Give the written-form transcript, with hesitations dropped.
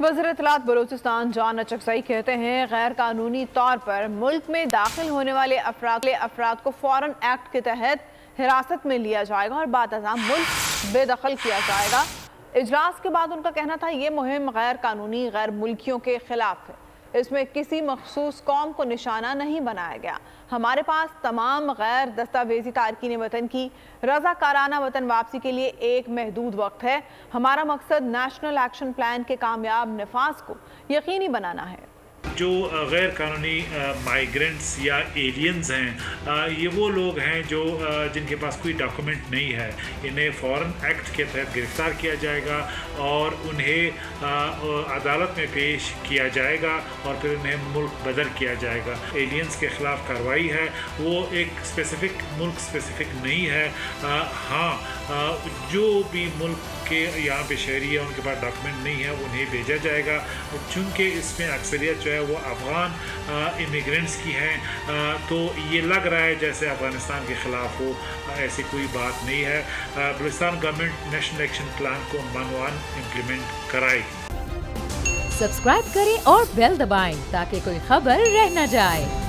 वज़ीर इत्तलात बलूचिस्तान जान अचकज़ई कहते हैं गैर कानूनी तौर पर मुल्क में दाखिल होने वाले अफराद को फ़ौरन एक्ट के तहत हिरासत में लिया जाएगा और बादअज़ां मुल्क बेदखल किया जाएगा। इजलास के बाद उनका कहना था ये मुहिम गैर कानूनी गैर मुल्कियों के खिलाफ है, इसमें किसी मखसूस कौम को निशाना नहीं बनाया गया। हमारे पास तमाम गैर दस्तावेजी तारकीन वतन की रज़ाकाराना वतन वापसी के लिए एक महदूद वक्त है। हमारा मकसद नेशनल एक्शन प्लान के कामयाब नफाज को यकीनी बनाना है। जो गैर कानूनी माइग्रेंट्स या एलियंस हैं, ये वो लोग हैं जो जिनके पास कोई डॉक्यूमेंट नहीं है। इन्हें फ़ौरन एक्ट के तहत गिरफ़्तार किया जाएगा और उन्हें अदालत में पेश किया जाएगा और फिर उन्हें मुल्क बदर किया जाएगा। एलियंस के ख़िलाफ़ कार्रवाई है वो एक स्पेसिफ़िक मुल्क स्पेसिफ़िक नहीं है। हाँ, जो भी मुल्क के यहाँ पे शहरी है उनके पास डॉक्यूमेंट नहीं है उन्हें भेजा जाएगा। चूँकि इसमें अक्सरियत जो है वो अफ़गान इमिग्रेंट्स की हैं, तो ये लग रहा है जैसे अफ़गानिस्तान के ख़िलाफ़ हो। ऐसी कोई बात नहीं है। Balochistan government national action plan को मनवान इम्प्लीमेंट कराएगी। सब्सक्राइब करें और बेल दबाएं ताकि कोई खबर रह न जाए।